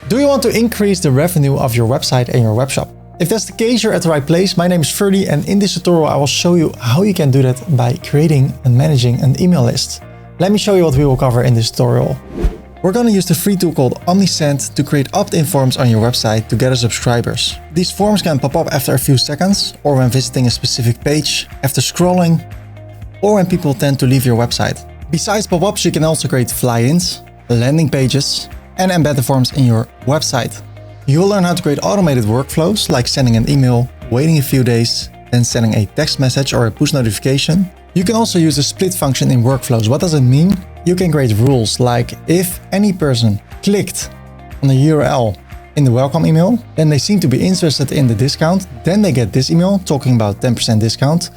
Do you want to increase the revenue of your website and your webshop? If that's the case, you're at the right place. My name is Ferdy, and in this tutorial I will show you how you can do that by creating and managing an email list. Let me show you what we will cover in this tutorial. We're going to use the free tool called Omnisend to create opt-in forms on your website to gather subscribers. These forms can pop up after a few seconds, or when visiting a specific page, after scrolling, or when people tend to leave your website. Besides pop-ups, you can also create fly-ins, landing pages, and embed the forms in your website. You will learn how to create automated workflows like sending an email, waiting a few days, then sending a text message or a push notification. You can also use the split function in workflows. What does it mean? You can create rules like if any person clicked on the URL in the welcome email, then they seem to be interested in the discount, then they get this email talking about 10% discount.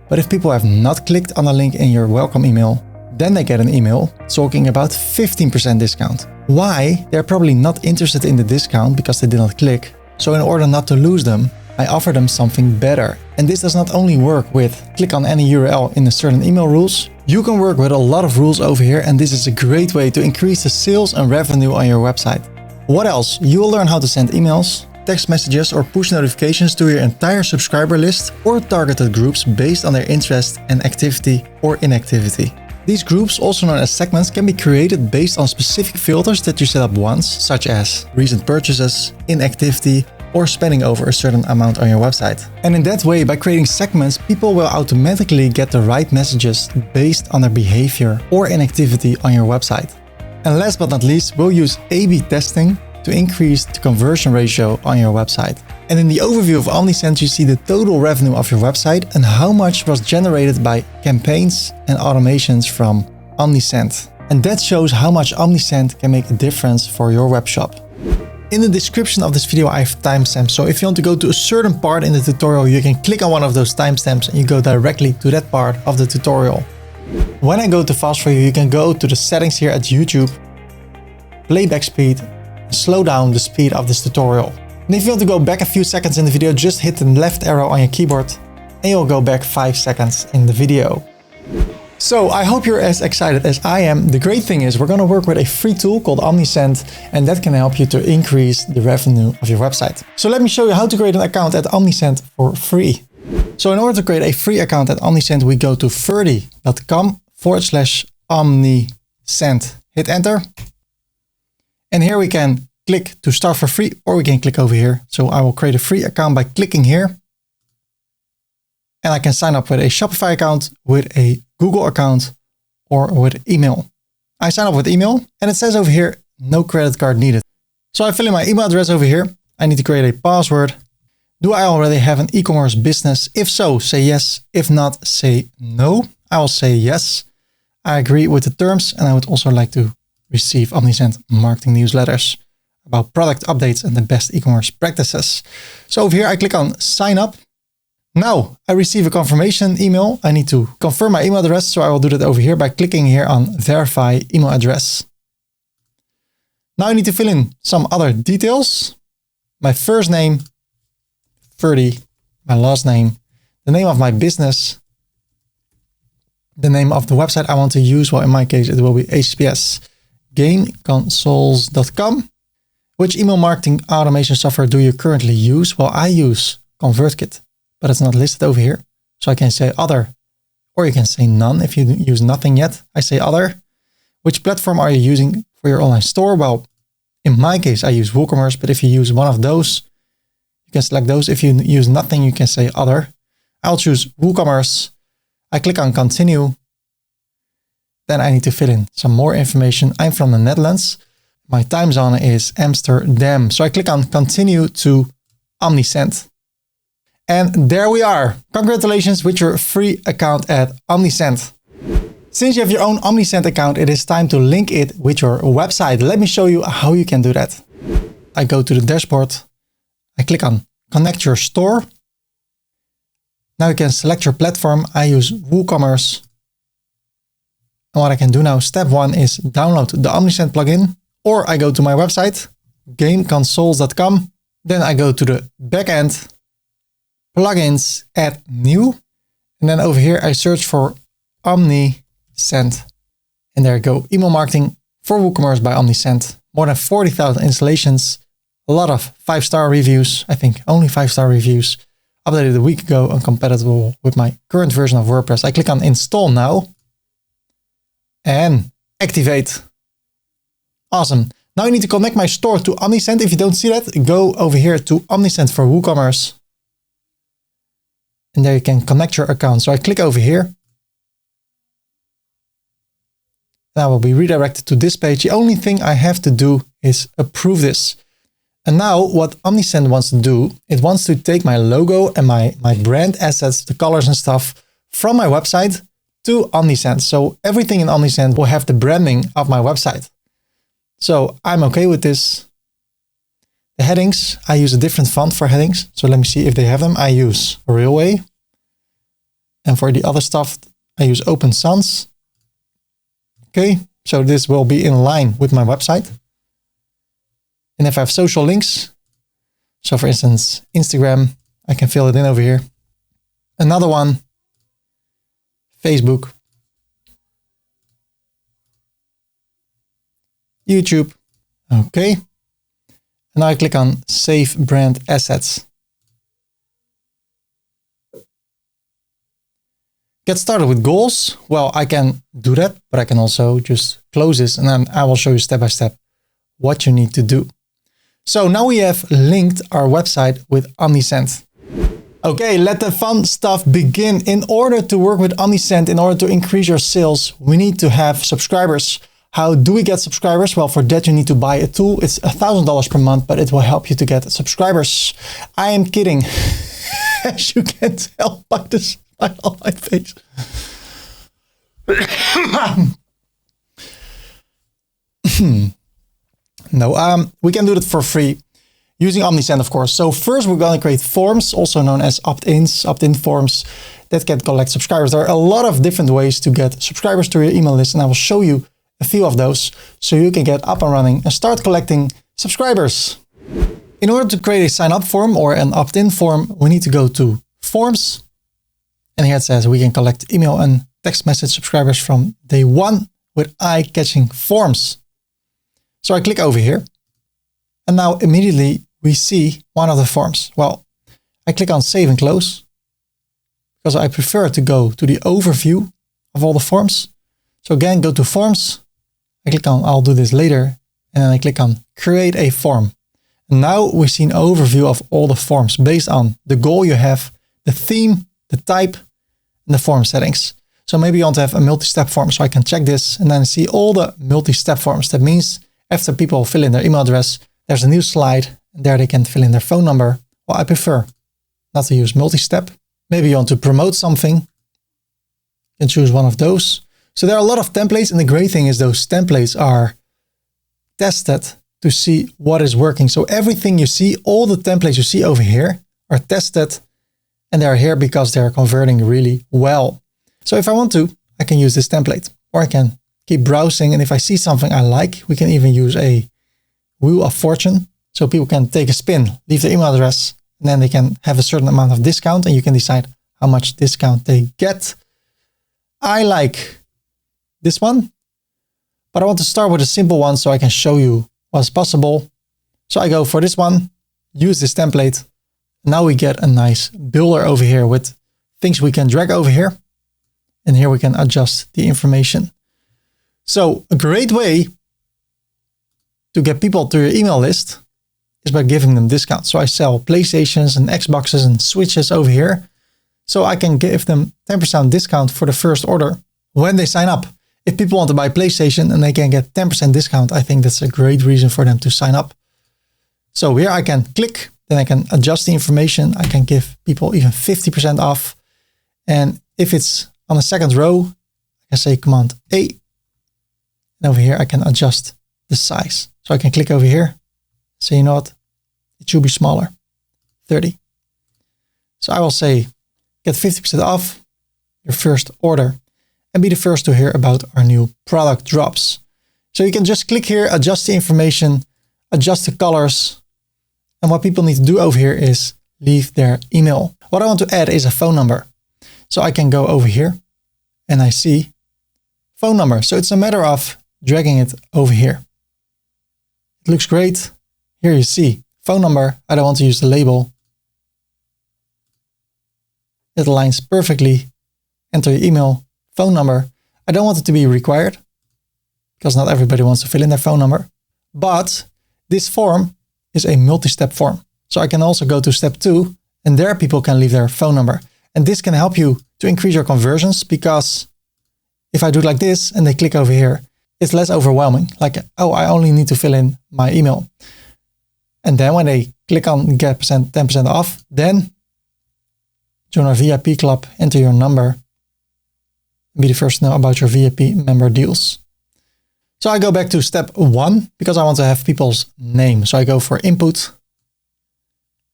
But if people have not clicked on the link in your welcome email, then they get an email talking about 15% discount. Why? They're probably not interested in the discount because they did not click. So in order not to lose them, I offer them something better. And this does not only work with click on any URL in a certain email rules. You can work with a lot of rules over here, and this is a great way to increase the sales and revenue on your website. What else? You will learn how to send emails, text messages or push notifications to your entire subscriber list or targeted groups based on their interest and activity or inactivity. These groups, also known as segments, can be created based on specific filters that you set up once, such as recent purchases, inactivity, or spending over a certain amount on your website. And in that way, by creating segments, people will automatically get the right messages based on their behavior or inactivity on your website. And last but not least, we'll use A/B testing to increase the conversion ratio on your website. And in the overview of Omnisend, you see the total revenue of your website and how much was generated by campaigns and automations from Omnisend. And that shows how much Omnisend can make a difference for your web shop. In the description of this video, I have timestamps. So if you want to go to a certain part in the tutorial, you can click on one of those timestamps and you go directly to that part of the tutorial. When I go to fast for you, you can go to the settings here at YouTube, playback speed, slow down the speed of this tutorial. And if you want to go back a few seconds in the video, just hit the left arrow on your keyboard and you'll go back 5 seconds in the video. So I hope you're as excited as I am. The great thing is we're going to work with a free tool called Omnisend, and that can help you to increase the revenue of your website. So let me show you how to create an account at Omnisend for free. So in order to create a free account at Omnisend, we go to ferdy.com/omnisend. Hit enter. And here we can click to start for free, or we can click over here. So I will create a free account by clicking here. And I can sign up with a Shopify account, with a Google account, or with email. I sign up with email and it says over here, no credit card needed. So I fill in my email address over here. I need to create a password. Do I already have an e-commerce business? If so, say yes. If not, say no. I will say yes. I agree with the terms, and I would also like to receive Omnisend marketing newsletters about product updates and the best e-commerce practices. So over here, I click on sign up. Now I receive a confirmation email. I need to confirm my email address. So I will do that over here by clicking here on verify email address. Now I need to fill in some other details. My first name, Ferdy, my last name, the name of my business, the name of the website I want to use. Well, in my case, it will be HTTPS gameconsoles.com. Which email marketing automation software do you currently use? Well, I use ConvertKit, but it's not listed over here. So I can say other, or you can say none. If you use nothing yet, I say other. Which platform are you using for your online store? Well, in my case, I use WooCommerce, but if you use one of those, you can select those. If you use nothing, you can say other. I'll choose WooCommerce. I click on continue. Then I need to fill in some more information. I'm from the Netherlands. My time zone is Amsterdam. So I click on continue to Omnisend. And there we are. Congratulations with your free account at Omnisend. Since you have your own Omnisend account, it is time to link it with your website. Let me show you how you can do that. I go to the dashboard. I click on connect your store. Now you can select your platform. I use WooCommerce. And what I can do now, step 1 is download the Omnisend plugin, or I go to my website, gameconsoles.com. Then I go to the backend, plugins, add new. And then over here, I search for Omnisend. And there you go, email marketing for WooCommerce by Omnisend. more than 40,000 installations, a lot of 5-star reviews. I think only 5-star reviews. Updated a week ago and compatible with my current version of WordPress. I click on install now and activate. Awesome. Now you need to connect my store to Omnisend. If you don't see that, go over here to Omnisend for WooCommerce. And there you can connect your account. So I click over here. And I will be redirected to this page. The only thing I have to do is approve this. And now what Omnisend wants to do, it wants to take my logo and my brand assets, the colors and stuff from my website to Omnisend. So everything in Omnisend will have the branding of my website. So I'm okay with this. The headings, I use a different font for headings. So let me see if they have them. I use Railway. And for the other stuff, I use Open Sans. Okay, so this will be in line with my website. And if I have social links, so for instance, Instagram, I can fill it in over here. Another one, Facebook, YouTube. Okay. And now I click on Save Brand Assets. Get started with goals. Well, I can do that, but I can also just close this and then I will show you step by step what you need to do. So now we have linked our website with Omnisend. Okay, let the fun stuff begin. In order to work with Omnisend, in order to increase your sales, we need to have subscribers. How do we get subscribers? Well, for that you need to buy a tool. It's $1,000 per month, but it will help you to get subscribers. I am kidding. As you can tell by the smile on my face. No, we can do that for free using Omnisend, of course. So first we're going to create forms, also known as opt-ins, opt-in forms that can collect subscribers. There are a lot of different ways to get subscribers to your email list, and I will show you a few of those so you can get up and running and start collecting subscribers. In order to create a sign-up form or an opt-in form, we need to go to Forms. And here it says we can collect email and text message subscribers from day one with eye-catching forms. So I click over here. And now immediately we see one of the forms. Well, I click on Save and Close because I prefer to go to the overview of all the forms. So again, go to Forms. I click on I'll do this later. And then I click on Create a Form. And now we see an overview of all the forms based on the goal you have, the theme, the type, and the form settings. So maybe you want to have a multi-step form. So I can check this and then see all the multi-step forms. That means after people fill in their email address, there's a new slide and there they can fill in their phone number. Well, I prefer not to use multi-step. Maybe you want to promote something. You can choose one of those. So there are a lot of templates, and the great thing is those templates are tested to see what is working. So everything you see, all the templates you see over here are tested, and they're here because they're converting really well. So if I want to, I can use this template, or I can keep browsing. And if I see something I like, we can even use a Wheel of Fortune. So people can take a spin, leave their email address, and then they can have a certain amount of discount, and you can decide how much discount they get. I like this one, but I want to start with a simple one so I can show you what's possible. So I go for this one, use this template. Now we get a nice builder over here with things we can drag over here. And here we can adjust the information. So a great way to get people to your email list is by giving them discounts. So I sell PlayStations and Xboxes and Switches over here. So I can give them 10% discount for the first order when they sign up. If people want to buy PlayStation and they can get 10% discount, I think that's a great reason for them to sign up. So here I can click, then I can adjust the information. I can give people even 50% off. And if it's on the second row, I can say Command A. And over here, I can adjust the size. So I can click over here, say, you know what, it should be smaller, 30. So I will say, get 50% off your first order and be the first to hear about our new product drops. So you can just click here, adjust the information, adjust the colors. And what people need to do over here is leave their email. What I want to add is a phone number. So I can go over here and I see phone number. So it's a matter of dragging it over here. It looks great. Here you see phone number. I don't want to use the label. It aligns perfectly. Enter your email, phone number. I don't want it to be required because not everybody wants to fill in their phone number. But this form is a multi-step form. So I can also go to step 2 and there people can leave their phone number. And this can help you to increase your conversions because if I do it like this and they click over here, it's less overwhelming. Like, oh, I only need to fill in my email. And then when they click on get 10% off, then join our VIP club, enter your number, be the first to know about your VIP member deals. So I go back to step 1 because I want to have people's name. So I go for input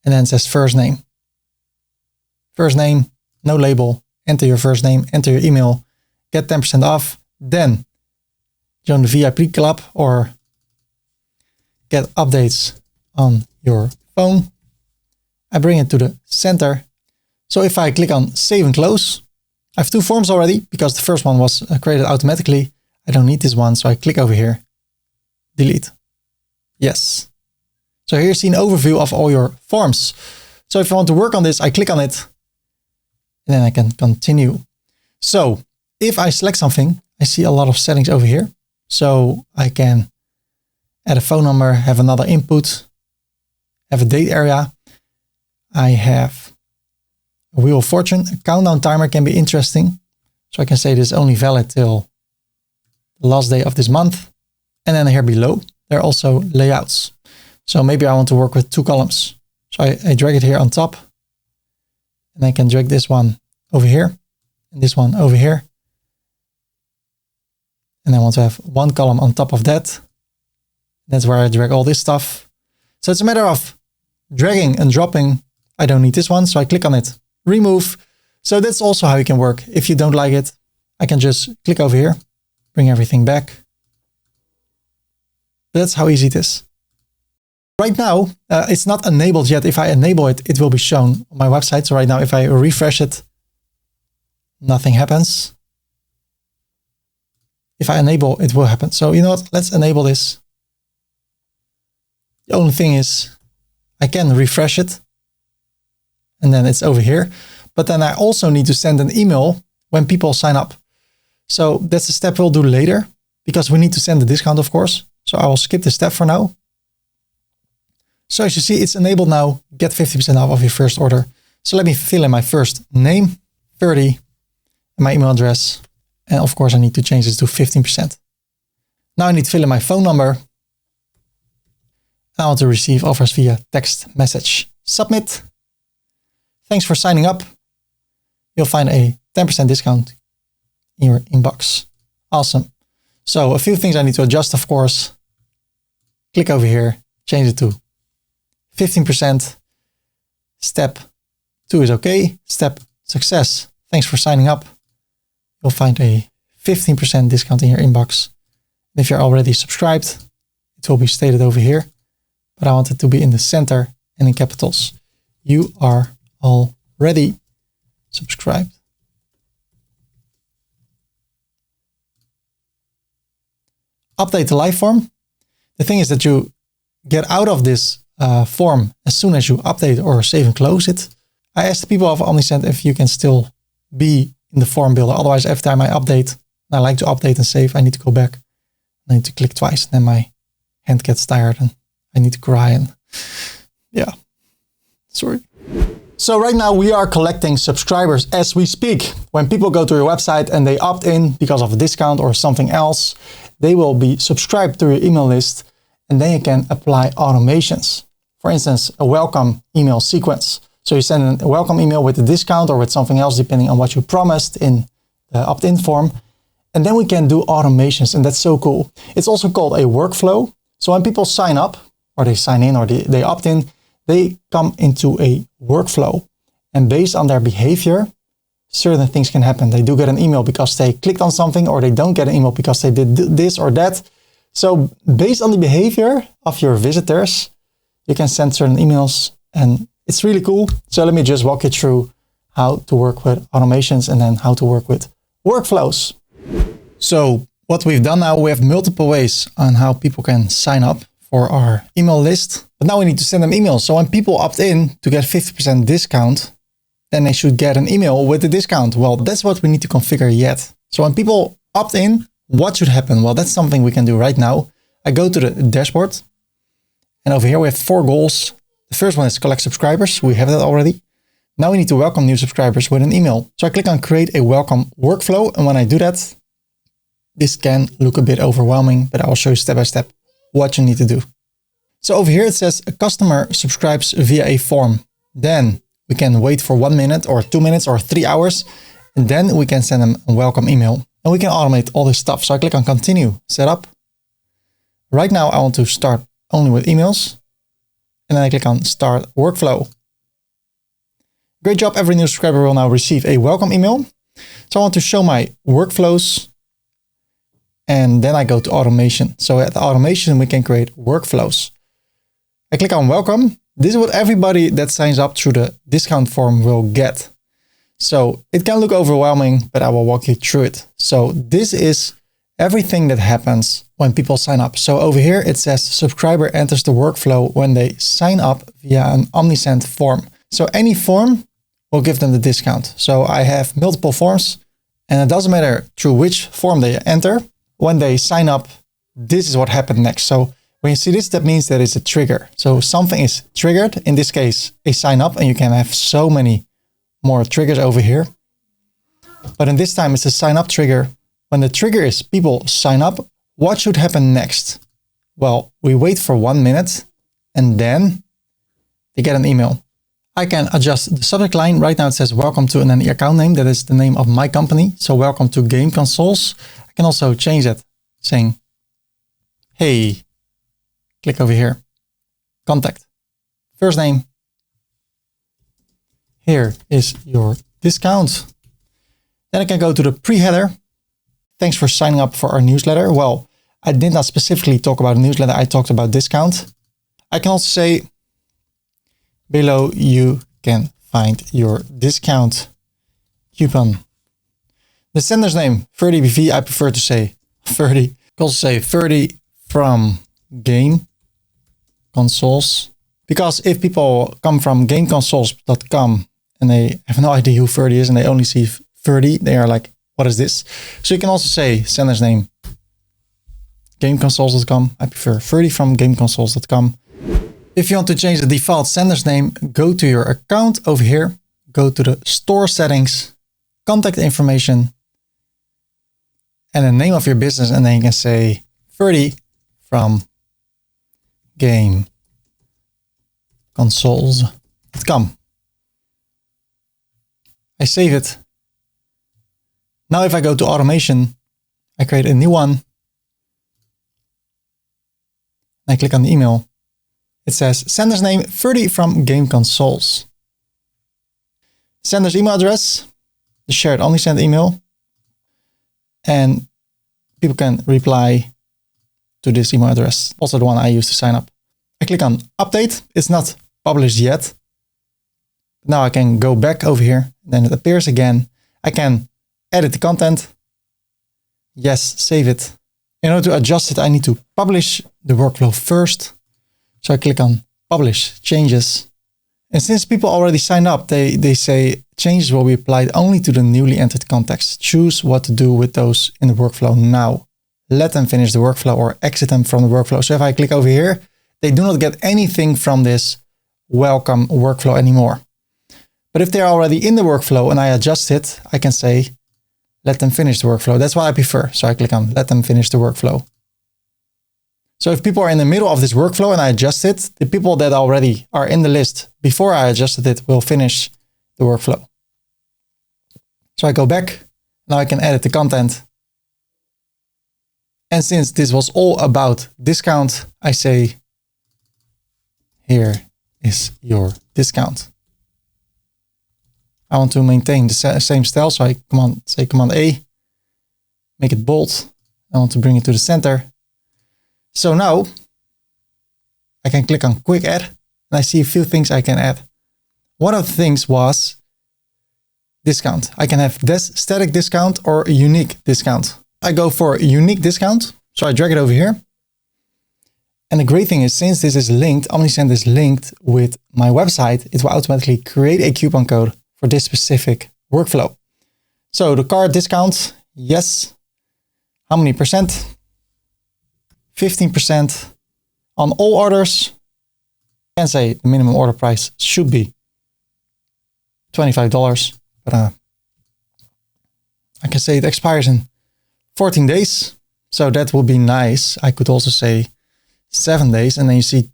and then it says first name. First name, no label, enter your first name, enter your email, get 10% off, then join the VIP club or get updates on your phone. I bring it to the center. So if I click on save and close, I have 2 forms already because the first one was created automatically. I don't need this one, so I click over here, delete. Yes. So here you see an overview of all your forms. So if I want to work on this, I click on it and then I can continue. So if I select something, I see a lot of settings over here. So I can add a phone number, have another input, have a date area. I have a Wheel of Fortune. A countdown timer can be interesting. So I can say this is only valid till the last day of this month. And then here below, there are also layouts. So maybe I want to work with 2 columns. So I drag it here on top. And I can drag this one over here and this one over here. And I want to have 1 column on top of that. That's where I drag all this stuff. So it's a matter of dragging and dropping. I don't need this one, so I click on it, remove. So that's also how you can work. If you don't like it, I can just click over here, bring everything back. That's how easy it is. Right now, it's not enabled yet. If I enable it, it will be shown on my website. So right now, if I refresh it, nothing happens. If I enable, it will happen. So you know what? Let's enable this. The only thing is I can refresh it and then it's over here. But then I also need to send an email when people sign up. So that's the step we'll do later because we need to send the discount, of course. So I will skip this step for now. So as you see, it's enabled now. Get 50% off of your first order. So let me fill in my first name, 30, and my email address. And of course, I need to change this to 15%. Now I need to fill in my phone number. I want to receive offers via text message. Submit. Thanks for signing up. You'll find a 10% discount in your inbox. Awesome. So a few things I need to adjust, of course. Click over here, change it to 15%. Step 2 is okay. Step success. Thanks for signing up. You'll find a 15% discount in your inbox. And if you're already subscribed, it will be stated over here. But I want it to be in the center and in capitals. You are already subscribed. Update the live form. The thing is that you get out of this form as soon as you update or save and close it. I asked the people of Omnisend if you can still be in the form builder. Otherwise, every time I update, I like to update and save, I need to go back. I need to click twice, and then my hand gets tired and I need to cry. And yeah, sorry. So right now we are collecting subscribers as we speak. When people go to your website and they opt in because of a discount or something else, they will be subscribed to your email list, and then you can apply automations. For instance, a welcome email sequence. So you send a welcome email with a discount or with something else, depending on what you promised in the opt-in form. And then we can do automations, and that's so cool. It's also called a workflow. So when people sign up, or they sign in, or they opt in, they come into a workflow. And based on their behavior, certain things can happen. They do get an email because they clicked on something, or they don't get an email because they did this or that. So based on the behavior of your visitors, you can send certain emails, and it's really cool. So let me just walk you through how to work with automations and then how to work with workflows. So what we've done now, we have multiple ways on how people can sign up for our email list. But now we need to send them emails. So when people opt in to get 50% discount, then they should get an email with the discount. Well, that's what we need to configure yet. So when people opt in, what should happen? Well, that's something we can do right now. I go to the dashboard, and over here we have 4 goals. The first one is collect subscribers. We have that already. Now we need to welcome new subscribers with an email. So I click on create a welcome workflow. And when I do that, this can look a bit overwhelming, but I will show you step by step what you need to do. So over here it says a customer subscribes via a form. Then we can wait for 1 minute or 2 minutes or 3 hours. And then we can send them a welcome email. And we can automate all this stuff. So I click on continue, setup. Right now I want to start only with emails. And then I click on start workflow. Great job. Every new subscriber will now receive a welcome email. So I want to show my workflows. And then I go to automation. So at the automation, we can create workflows. I click on welcome. This is what everybody that signs up through the discount form will get. So it can look overwhelming, but I will walk you through it. So this is everything that happens when people sign up. So over here, it says subscriber enters the workflow when they sign up via an Omnisend form. So any form will give them the discount. So I have multiple forms, and it doesn't matter through which form they enter. When they sign up, this is what happened next. So when you see this, that means that it's a trigger. So something is triggered, in this case, a sign up, and you can have so many more triggers over here. But in this time, it's a sign up trigger. When the trigger is people sign up, what should happen next? Well, we wait for 1 minute and then they get an email. I can adjust the subject line. Right now it says welcome to, and then the account name. That is the name of my company. So welcome to Game Consoles. I can also change that saying, hey, click over here, contact, first name. Here is your discount. Then I can go to the pre-header. Thanks for signing up for our newsletter. Well, I did not specifically talk about a newsletter. I talked about discount. I can also say below you can find your discount coupon. The sender's name, Ferdy BV. I prefer to say Ferdy. I can also say Ferdy from Game Consoles. Because if people come from gameconsoles.com and they have no idea who Ferdy is and they only see Ferdy, they are like, what is this? So you can also say sender's name, gameconsoles.com. I prefer Ferdy from gameconsoles.com. If you want to change the default sender's name, go to your account over here, go to the store settings, contact information, and the name of your business, and then you can say Ferdy from gameconsoles.com. I save it. Now if I go to automation, I create a new one. I click on the email. It says sender's name, Ferdy from Game Consoles. Sender's email address, the shared Omnisend email. And people can reply to this email address, also the one I use to sign up. I click on update. It's not published yet. Now I can go back over here. Then it appears again. I can edit the content. Yes, save it. In order to adjust it, I need to publish the workflow first. So I click on publish changes. And since people already signed up, they say changes will be applied only to the newly entered contacts. Choose what to do with those in the workflow now. Let them finish the workflow or exit them from the workflow. So if I click over here, they do not get anything from this welcome workflow anymore. But if they're already in the workflow and I adjust it, I can say, let them finish the workflow. That's what I prefer. So I click on let them finish the workflow. So if people are in the middle of this workflow and I adjust it, the people that already are in the list before I adjusted it will finish the workflow. So I go back. Now I can edit the content. And since this was all about discount, I say, here is your discount. I want to maintain the same style. So I say Command A, make it bold. I want to bring it to the center. So now I can click on quick add and I see a few things I can add. One of the things was discount. I can have static discount or unique discount. I go for unique discount. So I drag it over here And the great thing is, since this is linked, OmniSend is linked with my website, it will automatically create a coupon code for this specific workflow. So the card discount, yes. How many percent? 15% on all orders. I can say the minimum order price should be $25, but I can say it expires in 14 days. So that would be nice. I could also say 7 days, and then you see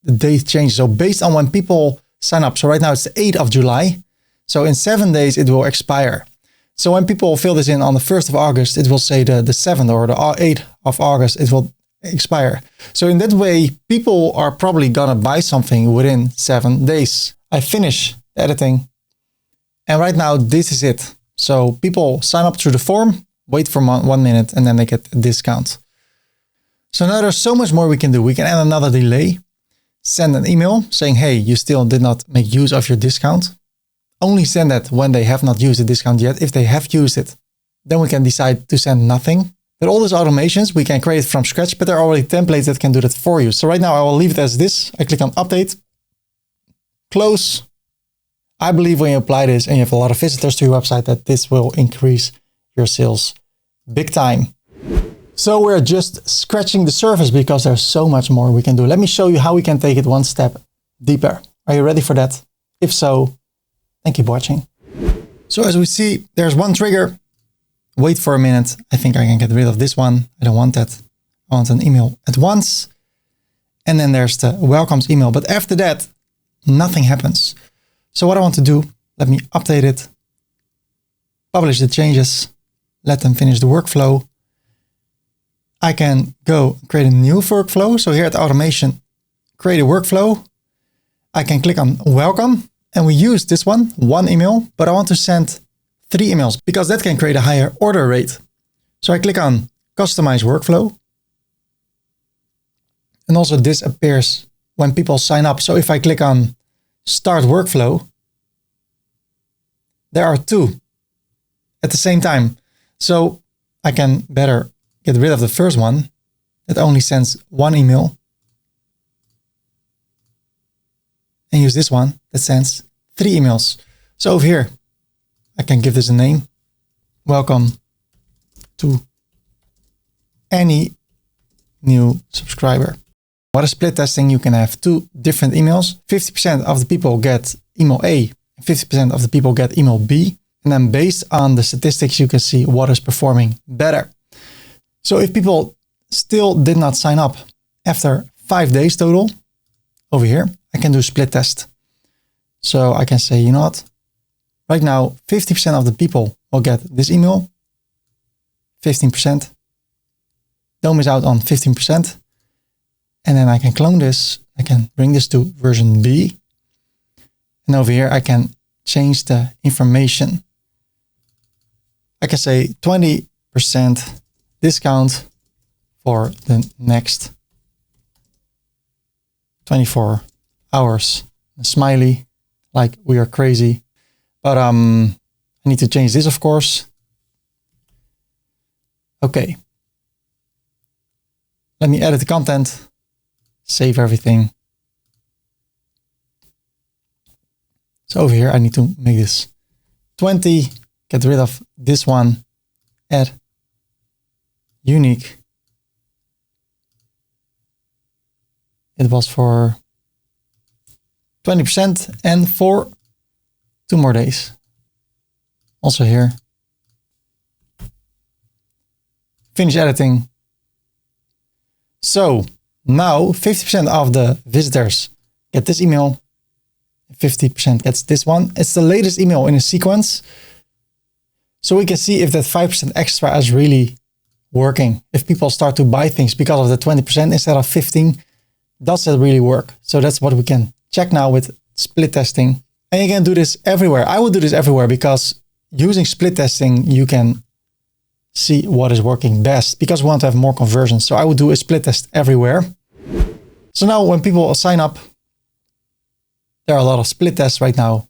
the date changes. So based on when people sign up, so right now it's the 8th of July. So in 7 days, it will expire. So when people fill this in on the 1st of August, it will say the 7th or the 8th of August, it will expire. So in that way, people are probably gonna buy something within 7 days. I finish editing. And right now, this is it. So people sign up through the form, wait for 1 minute, and then they get a discount. So now there's so much more we can do. We can add another delay, send an email saying, hey, you still did not make use of your discount. Only send that when they have not used the discount yet. If they have used it, then we can decide to send nothing. But all those automations we can create from scratch, but there are already templates that can do that for you. So right now I will leave it as this. I click on update, close. I believe when you apply this and you have a lot of visitors to your website, that this will increase your sales big time. So we're just scratching the surface because there's so much more we can do. Let me show you how we can take it one step deeper. Are you ready for that? If so, thank you for watching. So as we see, there's one trigger. Wait for a minute. I think I can get rid of this one. I don't want that. I want an email at once. And then there's the welcomes email. But after that, nothing happens. So what I want to do, let me update it, publish the changes, let them finish the workflow. I can go create a new workflow. So here at automation, create a workflow. I can click on welcome and we use this one email, but I want to send 3 emails because that can create a higher order rate. So I click on customize workflow. And also this appears when people sign up. So if I click on start workflow, there are 2 at the same time. So I can better get rid of the first one that only sends 1 email and use this one that sends 3 emails. So over here, I can give this a name. Welcome to any new subscriber. What is split testing? You can have 2 different emails. 50% of the people get email A, 50% of the people get email B. And then based on the statistics, you can see what is performing better. So if people still did not sign up after 5 days total, over here, I can do split test. So I can say, you know what? Right now, 50% of the people will get this email, 15%. Don't miss out on 15%. And then I can clone this. I can bring this to version B. And over here, I can change the information. I can say 20% discount for the next 24 hours. A smiley, like we are crazy. But I need to change this, of course. Okay. Let me edit the content, save everything. So over here, I need to make this 20, get rid of this one, add unique. It was for 20% and for 2 more days. Also here. Finish editing. So now 50% of the visitors get this email. 50% gets this one. It's the latest email in a sequence. So we can see if that 5% extra is really working. If people start to buy things because of the 20% instead of 15, does that really work? So that's what we can check now with split testing. And you can do this everywhere. I would do this everywhere because using split testing, you can see what is working best because we want to have more conversions. So I would do a split test everywhere. So now when people sign up, there are a lot of split tests right now.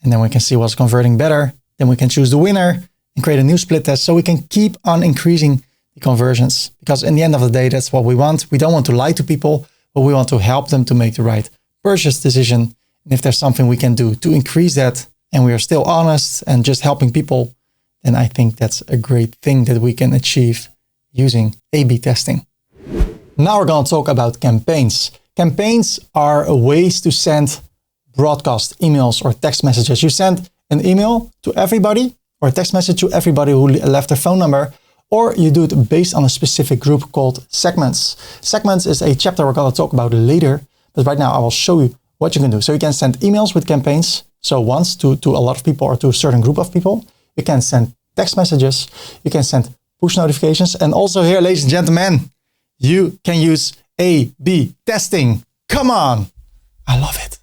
And then we can see what's converting better. Then we can choose the winner and create a new split test. So we can keep on increasing the conversions. Because in the end of the day, that's what we want. We don't want to lie to people, but we want to help them to make the right purchase decision. And if there's something we can do to increase that, and we are still honest and just helping people, then I think that's a great thing that we can achieve using A/B testing. Now we're going to talk about campaigns. Campaigns are ways to send broadcast emails or text messages. You send an email to everybody or a text message to everybody who left their phone number, or you do it based on a specific group called segments. Segments is a chapter we're going to talk about later, but right now I will show you what you can do. So you can send emails with campaigns. So once to a lot of people or to a certain group of people. You can send text messages. You can send push notifications. And also here, ladies and gentlemen, you can use A/B testing. Come on. I love it.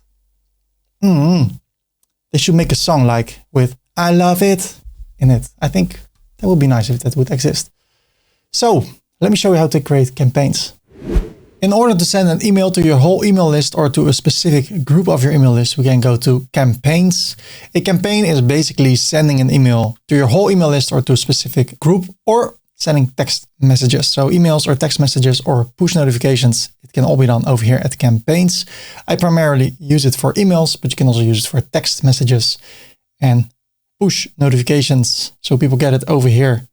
They should make a song like with I love it in it. I think that would be nice if that would exist. So let me show you how to create campaigns. In order to send an email to your whole email list or to a specific group of your email list, we can go to campaigns. A campaign is basically sending an email to your whole email list or to a specific group, or sending text messages. So emails or text messages or push notifications, it can all be done over here at campaigns. I primarily use it for emails, but you can also use it for text messages and push notifications. So people get it over here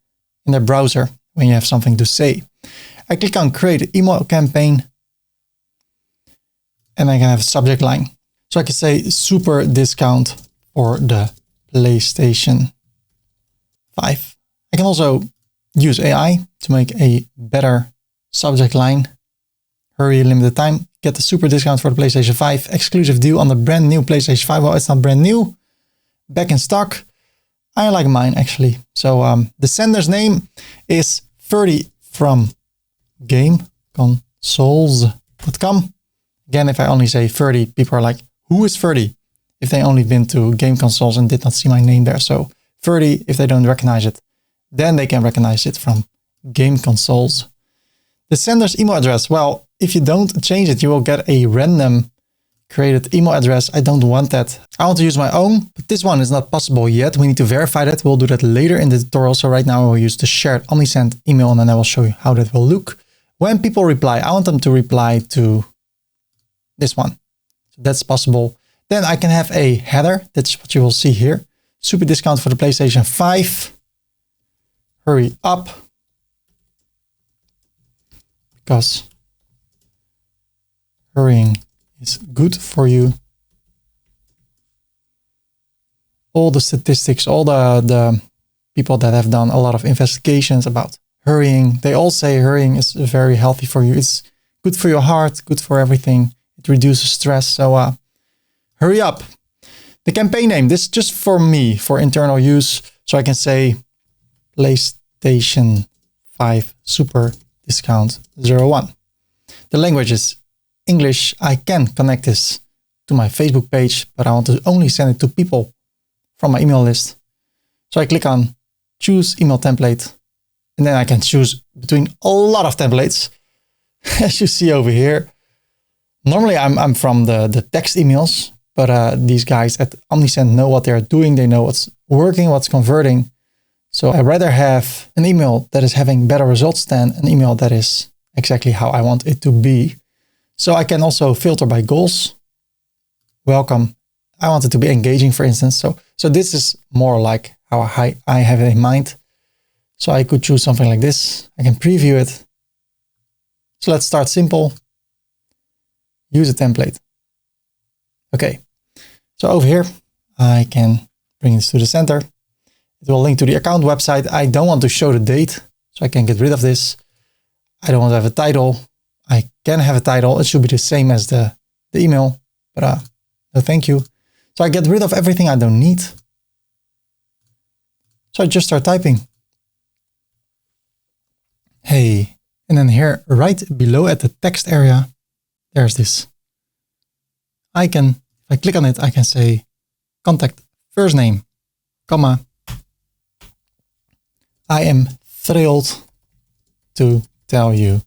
in their browser when you have something to say. I click on create email campaign and I can have a subject line. So I can say super discount for the PlayStation 5. I can also use AI to make a better subject line. Hurry, limited time, get the super discount for the PlayStation 5. Exclusive deal on the brand new PlayStation 5. Well, it's not brand new. Back in stock. I like mine actually. So the sender's name is Ferdy from GameConsoles.com. Again, if I only say Ferdy, people are like, who is Ferdy? If they only been to Game Consoles and did not see my name there. So Ferdy, if they don't recognize it, then they can recognize it from Game Consoles. The sender's email address. Well, if you don't change it, you will get a random created email address. I don't want that. I want to use my own, but this one is not possible yet. We need to verify that. We'll do that later in the tutorial. So right now I will use the shared OmniSend email and then I will show you how that will look. When people reply, I want them to reply to this one. So that's possible. Then I can have a header. That's what you will see here. Super discount for the PlayStation 5. Hurry up. Because hurrying is good for you. All the statistics, all the people that have done a lot of investigations about hurrying, they all say hurrying is very healthy for you. It's good for your heart, good for everything. It reduces stress. So hurry up. The campaign name, this is just for me, for internal use. So I can say PlayStation 5 Super Discount 01. The language is English. I can connect this to my Facebook page, but I want to only send it to people from my email list. So I click on choose email template, and then I can choose between a lot of templates, as you see over here. Normally I'm from the text emails, but these guys at OmniSend know what they're doing. They know what's working, what's converting. So I rather have an email that is having better results than an email that is exactly how I want it to be. So I can also filter by goals. Welcome. I want it to be engaging, for instance. So this is more like how I have it in mind. So I could choose something like this. I can preview it. So let's start simple. Use a template. Okay. So over here, I can bring this to the center. It will link to the account website. I don't want to show the date, so I can get rid of this. I don't want to have a title. I can have a title. It should be the same as the email, but no thank you. So I get rid of everything I don't need. So I just start typing. Hey, and then here right below at the text area, there's this icon. If I click on it, I can say contact first name, comma. I am thrilled to tell you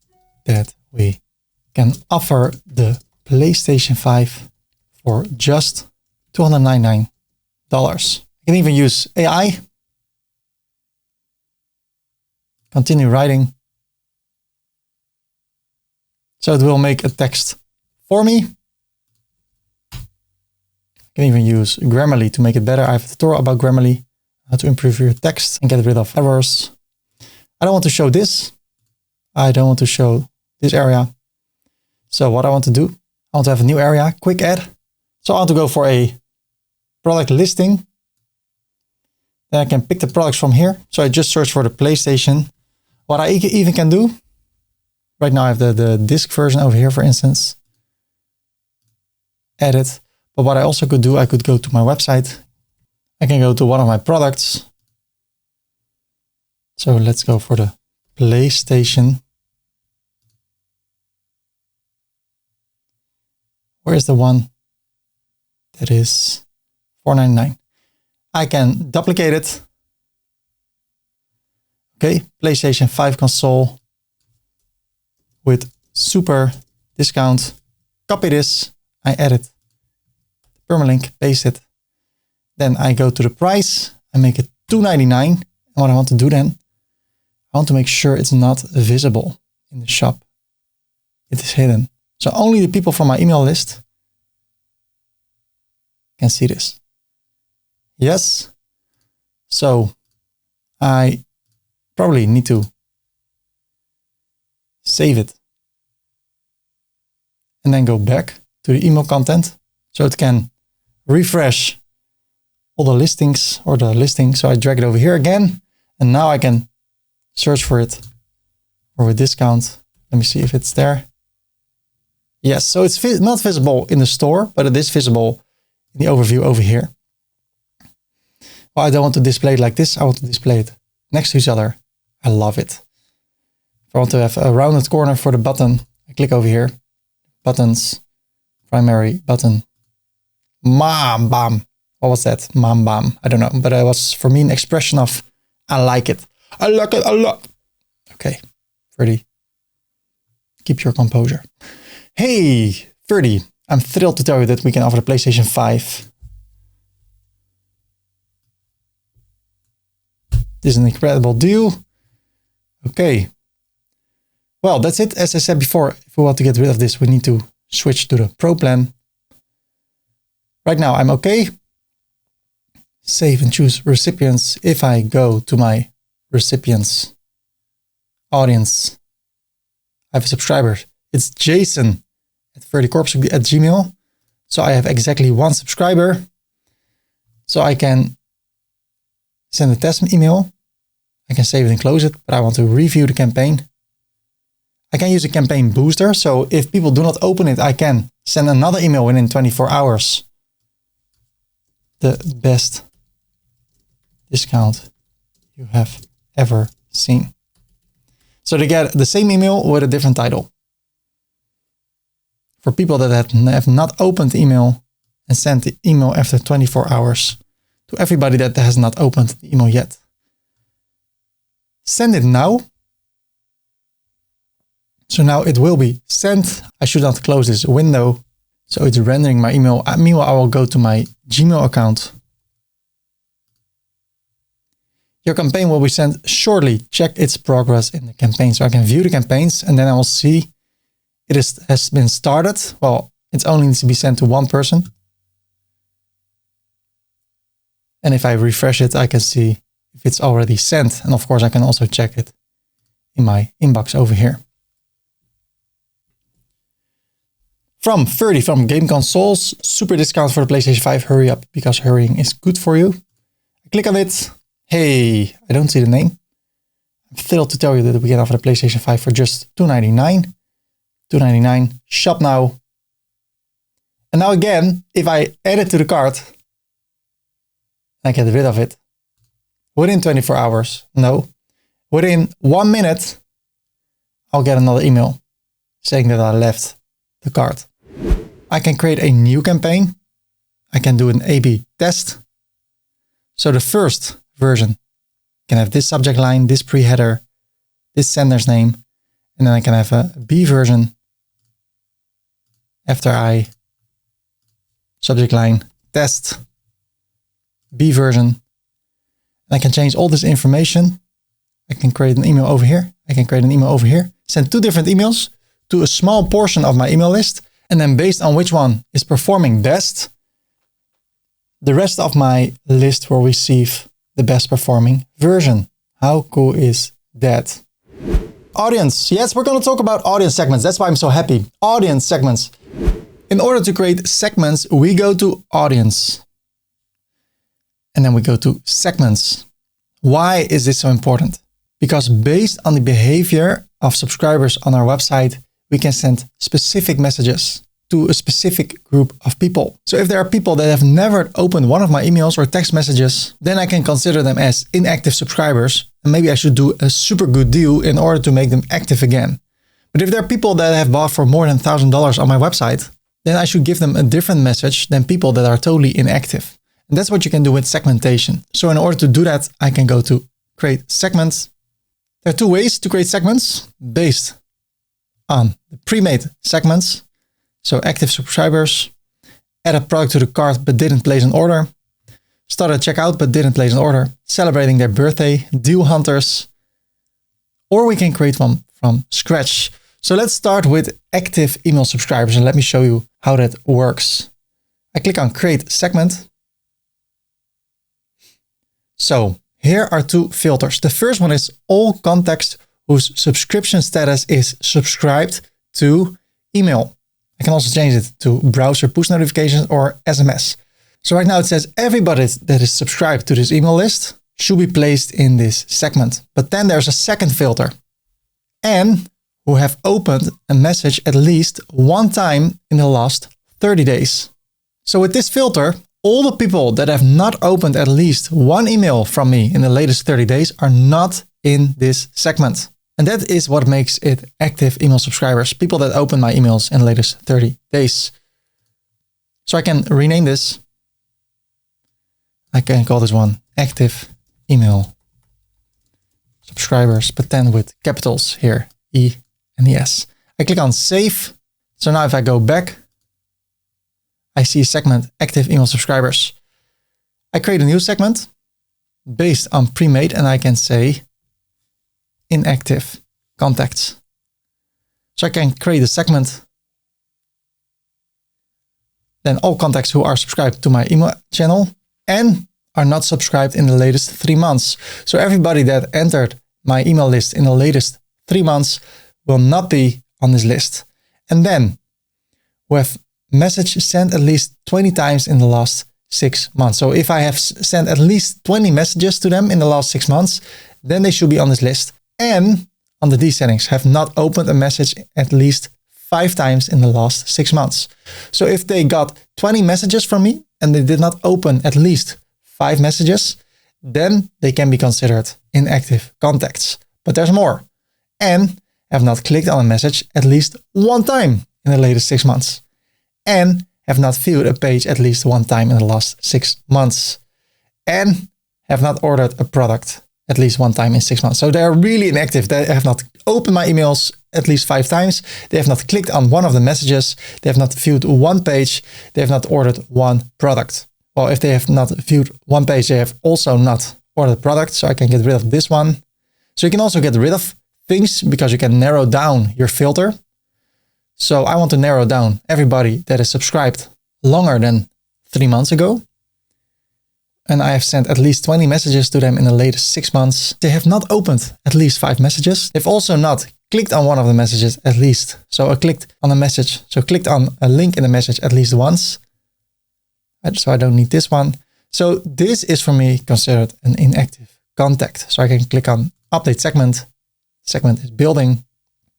that we can offer the PlayStation 5 for just $299. I can even use AI. Continue writing. So it will make a text for me. I can even use Grammarly to make it better. I have a tutorial about Grammarly, how to improve your text and get rid of errors. I don't want to show this. I don't want to show this area. So what I want to do, I want to have a new area, quick add. So I want to go for a product listing. Then I can pick the products from here. So I just search for the PlayStation. What I even can do, right now I have the disc version over here, for instance. Edit. But what I also could do, I could go to my website. I can go to one of my products. So let's go for the PlayStation. Where is the one that is $4.99? I can duplicate it. Okay, PlayStation 5 console with super discount. Copy this. I edit permalink, paste it. Then I go to the price. I make it $2.99. And what I want to do then, I want to make sure it's not visible in the shop. It is hidden. So only the people from my email list can see this. Yes. So I probably need to save it and then go back to the email content so it can refresh all the listings or the listing. So I drag it over here again, and now I can search for it or a discount. Let me see if it's there. Yes, so it's not visible in the store, but it is visible in the overview over here. Well, I don't want to display it like this. I want to display it next to each other. I love it. If I want to have a rounded corner for the button, I click over here. Buttons, primary button. Mam bam. What was that? Mam bam. I don't know, but it was for me an expression of I like it. I like it a lot. Okay, Ferdy, keep your composure. Hey, Ferdy, I'm thrilled to tell you that we can offer the PlayStation 5. This is an incredible deal. Okay. Well, that's it. As I said before, if we want to get rid of this, we need to switch to the Pro plan. Right now, I'm okay. Save and choose recipients. If I go to my recipients audience, I have a subscriber. It's Jason at ferdykorpshoek@gmail.com. So I have exactly one subscriber. So I can send a test email. I can save it and close it, but I want to review the campaign. I can use a campaign booster. So if people do not open it, I can send another email within 24 hours. The best discount you have ever seen. So they get the same email with a different title. For people that have not opened the email and sent the email after 24 hours to everybody that has not opened the email yet. Send it now. So now it will be sent. I should not close this window. So it's rendering my email. Meanwhile, I will go to my Gmail account. Your campaign will be sent shortly. Check its progress in the campaign. So I can view the campaigns and then I will see it has been started. Well, it only needs to be sent to one person. And if I refresh it, I can see if it's already sent. And of course, I can also check it in my inbox over here. From Ferdy from Game Consoles, super discount for the PlayStation 5. Hurry up, because hurrying is good for you. I click on it. Hey, I don't see the name. I'm thrilled to tell you that we can offer the PlayStation 5 for just $2.99. $2.99, shop now. And now again, if I add it to the cart, I get rid of it. Within 24 hours, no. Within 1 minute, I'll get another email saying that I left the cart. I can create a new campaign. I can do an A/B test. So the first version can have this subject line, this pre-header, this sender's name, and then I can have a B version after I subject line test B version. And I can change all this information. I can create an email over here. I can create an email over here. Send two different emails to a small portion of my email list. And then based on which one is performing best, the rest of my list will receive the best performing version. How cool is that? Audience. Yes, we're going to talk about audience segments. That's why I'm so happy. Audience segments. In order to create segments, we go to audience. And then we go to segments. Why is this so important? Because based on the behavior of subscribers on our website, we can send specific messages to a specific group of people. So if there are people that have never opened one of my emails or text messages, then I can consider them as inactive subscribers. And maybe I should do a super good deal in order to make them active again. But if there are people that have bought for more than $1,000 on my website, then I should give them a different message than people that are totally inactive. And that's what you can do with segmentation. So in order to do that, I can go to create segments. There are two ways to create segments based on the pre-made segments. So active subscribers, add a product to the cart but didn't place an order, started checkout but didn't place an order, celebrating their birthday, deal hunters, or we can create one from scratch. So let's start with active email subscribers and let me show you how that works. I click on create segment. So here are two filters. The first one is all contacts whose subscription status is subscribed to email. I can also change it to browser push notifications or SMS. So right now it says everybody that is subscribed to this email list should be placed in this segment. But then there's a second filter. And who have opened a message at least one time in the last 30 days. So with this filter, all the people that have not opened at least one email from me in the latest 30 days are not in this segment. And that is what makes it active email subscribers, people that open my emails in the latest 30 days. So I can rename this. I can call this one active email subscribers, but then with capitals here, E and the S. I click on save. So now if I go back, I see a segment active email subscribers. I create a new segment based on pre-made and I can say inactive contacts. So I can create a segment. Then all contacts who are subscribed to my email channel and are not subscribed in the latest 3 months. So everybody that entered my email list in the latest 3 months will not be on this list. And then who have message sent at least 20 times in the last 6 months. So if I have sent at least 20 messages to them in the last 6 months, then they should be on this list. And under these settings, have not opened a message at least 5 times in the last 6 months. So if they got 20 messages from me and they did not open at least 5 messages, then they can be considered inactive contacts. But there's more. And have not clicked on a message at least 1 time in the latest 6 months. And have not viewed a page at least 1 time in the last 6 months. And have not ordered a product at least 1 time in 6 months. So they are really inactive. They have not opened my emails at least 5 times. They have not clicked on one of the messages. They have not viewed 1 page. They have not ordered 1 product. Well, if they have not viewed 1 page, they have also not ordered a product. So I can get rid of this one. So you can also get rid of things because you can narrow down your filter. So I want to narrow down everybody that is subscribed longer than 3 months ago. And I have sent at least 20 messages to them in the latest 6 months. They have not opened at least 5 messages. They've also not clicked on one of the messages at least. So I clicked on a message. So clicked on a link in the message at least once. So I don't need this one. So this is for me considered an inactive contact. So I can click on update segment. Segment is building.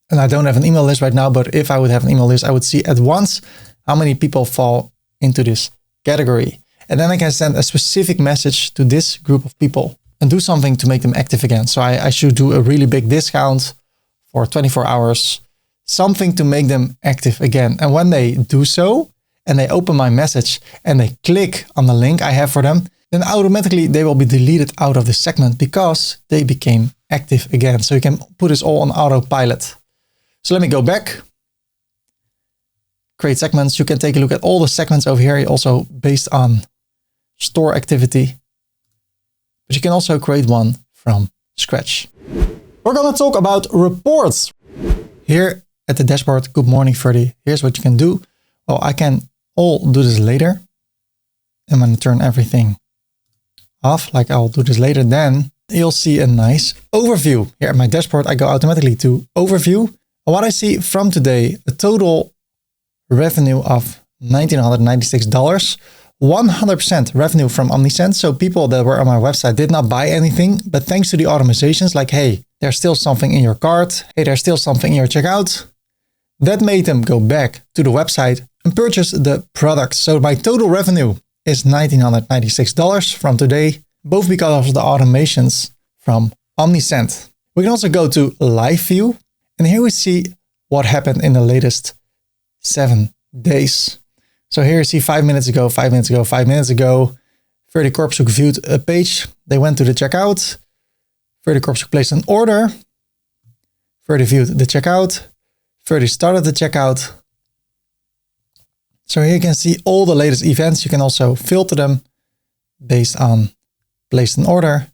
And I don't have an email list right now, but if I would have an email list, I would see at once how many people fall into this category. And then I can send a specific message to this group of people and do something to make them active again. So I should do a really big discount for 24 hours, something to make them active again. And when they do so, and they open my message and they click on the link I have for them, then automatically they will be deleted out of the segment because they became active again. So you can put this all on autopilot. So let me go back. Create segments. You can take a look at all the segments over here, also based on store activity. But you can also create one from scratch. We're going to talk about reports. Here at the dashboard, good morning, Ferdy. Here's what you can do. Well, I can all do this later. I'm going to turn everything off, like I'll do this later. Then you'll see a nice overview. Here at my dashboard, I go automatically to overview. And what I see from today, a total revenue of $1,996, 100% revenue from Omnisend. So people that were on my website did not buy anything, but thanks to the automatizations, like, hey, there's still something in your cart. Hey, there's still something in your checkout. That made them go back to the website and purchase the product. So my total revenue is $1,996 from today, both because of the automations from Omnisend. We can also go to live view, and here we see what happened in the latest 7 days. So here you see 5 minutes ago, 5 minutes ago, 5 minutes ago, Ferdy Korpershoek viewed a page. They went to the checkout. Ferdy Korpershoek placed an order. Ferdy viewed the checkout. Ferdy started the checkout. So here you can see all the latest events. You can also filter them based on placed an order.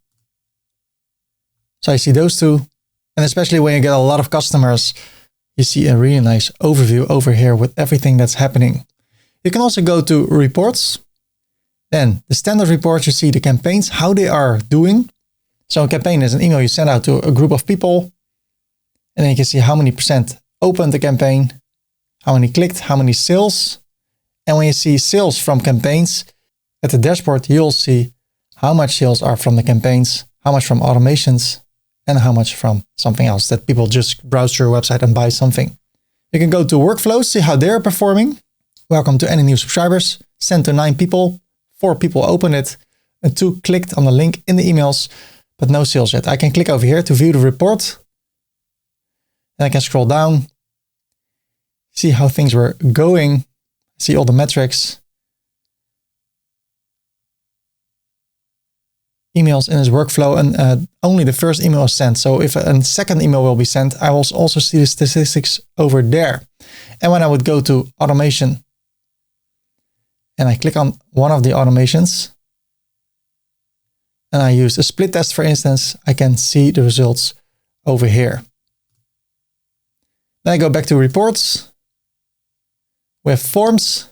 So I see those two. And especially when you get a lot of customers, you see a really nice overview over here with everything that's happening. You can also go to reports. Then the standard report, you see the campaigns, how they are doing. So a campaign is an email you send out to a group of people. And then you can see how many percent opened the campaign, how many clicked, how many sales. And when you see sales from campaigns at the dashboard, you'll see how much sales are from the campaigns, how much from automations, and how much from something else that people just browse through your website and buy something. You can go to workflows, see how they're performing. Welcome to any new subscribers. Sent to 9 people, 4 people opened it, and 2 clicked on the link in the emails, but no sales yet. I can click over here to view the report. And I can scroll down, see how things were going, see all the metrics. Emails in his workflow, and only the first email is sent. So if a second email will be sent, I will also see the statistics over there. And when I would go to automation and I click on one of the automations and I use a split test, for instance, I can see the results over here. Then I go back to reports. We have forms.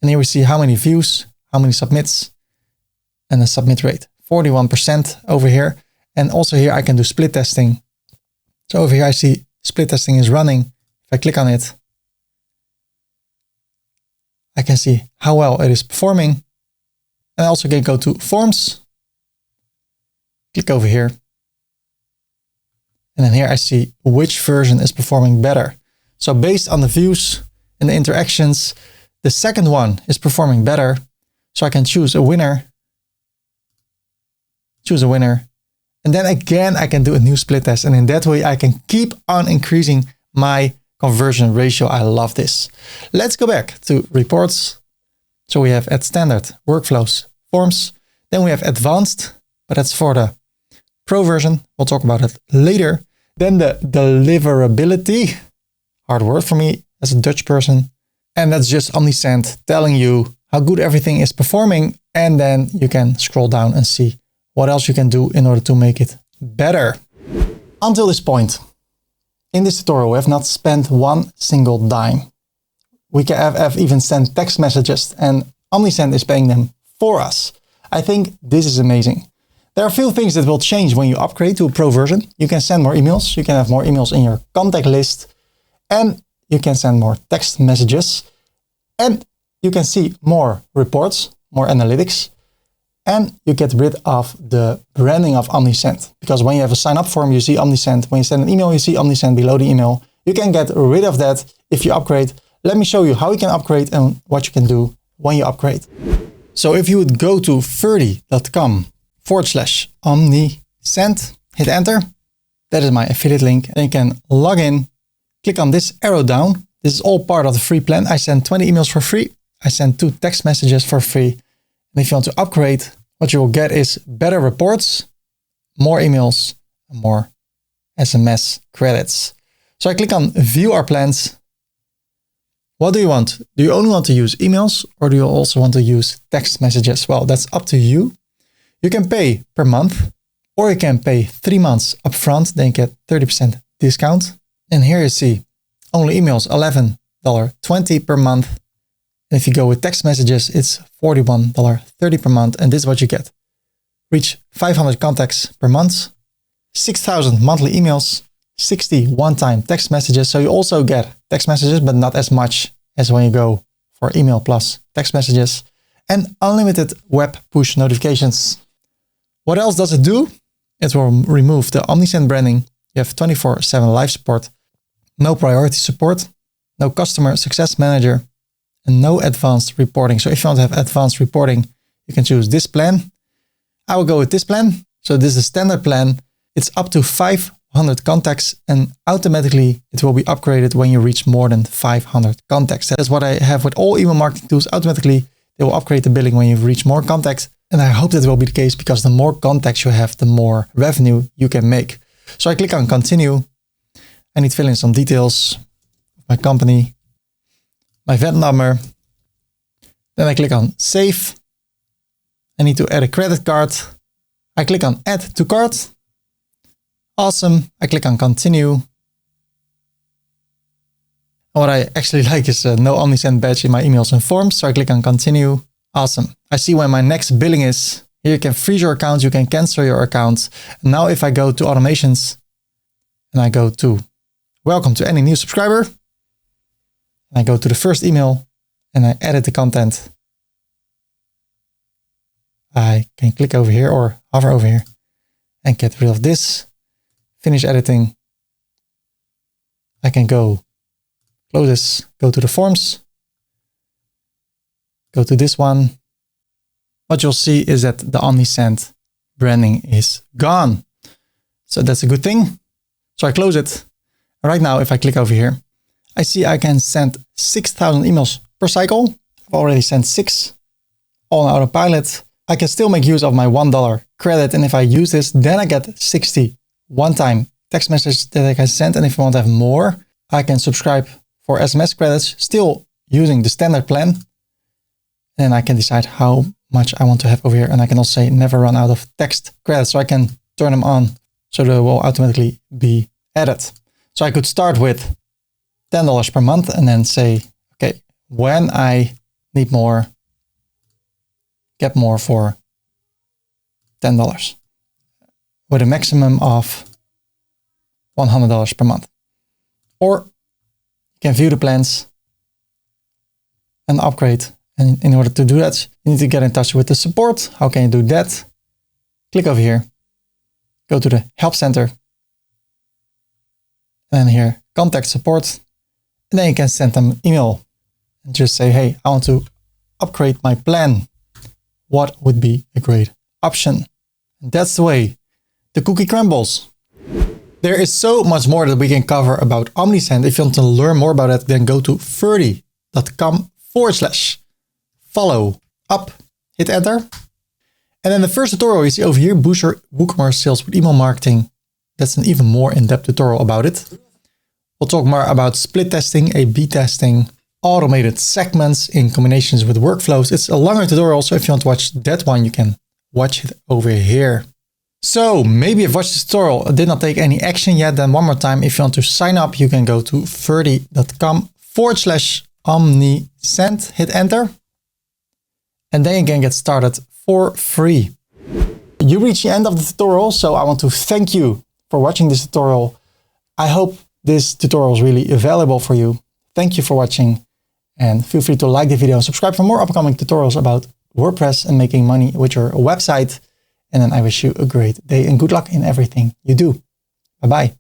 And here we see how many views, how many submits, and the submit rate, 41% over here. And also here I can do split testing. So over here I see split testing is running. If I click on it, I can see how well it is performing. And I also can go to forms, click over here. And then here I see which version is performing better. So based on the views and the interactions, the second one is performing better. So I can choose a winner, and then again, I can do a new split test. And in that way, I can keep on increasing my conversion ratio. I love this. Let's go back to reports. So we have at standard, workflows, forms. Then we have advanced, but that's for the pro version. We'll talk about it later. Then the deliverability, hard word for me as a Dutch person. And that's just Omnisend telling you how good everything is performing. And then you can scroll down and see what else you can do in order to make it better. Until this point, in this tutorial, we have not spent one single dime. We have even sent text messages and Omnisend is paying them for us. I think this is amazing. There are a few things that will change when you upgrade to a pro version. You can send more emails. You can have more emails in your contact list, and you can send more text messages, and you can see more reports, more analytics, and you get rid of the branding of Omnisend. Because when you have a sign up form, you see Omnisend. When you send an email, you see Omnisend below the email. You can get rid of that if you upgrade. Let me show you how you can upgrade and what you can do when you upgrade. So if you would go to ferdy.com/Omnisend, hit enter. That is my affiliate link. And you can log in, click on this arrow down. This is all part of the free plan. I send 20 emails for free. I send 2 text messages for free. And if you want to upgrade, what you will get is better reports, more emails, and more SMS credits. So I click on view our plans. What do you want? Do you only want to use emails, or do you also want to use text messages? Well, that's up to you. You can pay per month, Or you can pay 3 months upfront, then you get 30% discount. And here you see only emails, $11.20 per month. And if you go with text messages, it's $41.30 per month. And this is what you get. Reach 500 contacts per month, 6,000 monthly emails, 60 one-time text messages. So you also get text messages, but not as much as when you go for email plus text messages, and unlimited web push notifications. What else does it do? It will remove the Omnisend branding. You have 24/7 live support, no priority support, no customer success manager, and no advanced reporting. So if you want to have advanced reporting, you can choose this plan. I will go with this plan. So this is the standard plan. It's up to 500 contacts, and automatically it will be upgraded when you reach more than 500 contacts. That's what I have with all email marketing tools. Automatically, they will upgrade the billing when you reach more contacts. And I hope that will be the case, because the more contacts you have, the more revenue you can make. So I click on continue. I need to fill in some details of my company, my VAT number. Then I click on save. I need to add a credit card. I click on add to cart. Awesome. I click on continue. And what I actually like is no Omnisend badge in my emails and forms. So I click on continue. Awesome. I see when my next billing is. Here you can freeze your account. You can cancel your account. And now if I go to automations and I go to welcome to any new subscriber, and I go to the first email and I edit the content, I can click over here or hover over here and get rid of this. Finish editing. I can go close this, go to the forms, go to this one. What you'll see is that the Omnisend branding is gone. So that's a good thing. So I close it. Right now, if I click over here, I see I can send 6,000 emails per cycle. I've already sent 6 all on autopilot. I can still make use of my $1 credit. And if I use this, then I get 60 one-time text messages that I can send. And if I want to have more, I can subscribe for SMS credits, still using the standard plan. And I can decide how much I want to have over here. And I can also say never run out of text credits. So I can turn them on so they will automatically be added. So I could start with $10 per month and then say, okay, when I need more, get more for $10 with a maximum of $100 per month. Or you can view the plans and upgrade. And in order to do that, you need to get in touch with the support. How can you do that? Click over here, go to the help center, and then here, contact support. And then you can send them an email and just say, hey, I want to upgrade my plan. What would be a great option? And that's the way the cookie crumbles. There is so much more that we can cover about Omnisend. If you want to learn more about it, then go to ferdy.com/follow up, hit enter. And then the first tutorial you see over here, boost your WooCommerce sales with email marketing. That's an even more in-depth tutorial about it. We'll talk more about split testing, A/B testing, automated segments in combinations with workflows. It's a longer tutorial, so if you want to watch that one, you can watch it over here. So maybe you've watched this tutorial, did not take any action yet, then one more time, if you want to sign up, you can go to ferdy.com/omnisend, hit enter, and then you can get started for free. You reach the end of the tutorial, so I want to thank you for watching this tutorial. I hope this tutorial is really valuable for you. Thank you for watching, and feel free to like the video and subscribe for more upcoming tutorials about WordPress and making money with your website. And then I wish you a great day and good luck in everything you do. Bye-bye.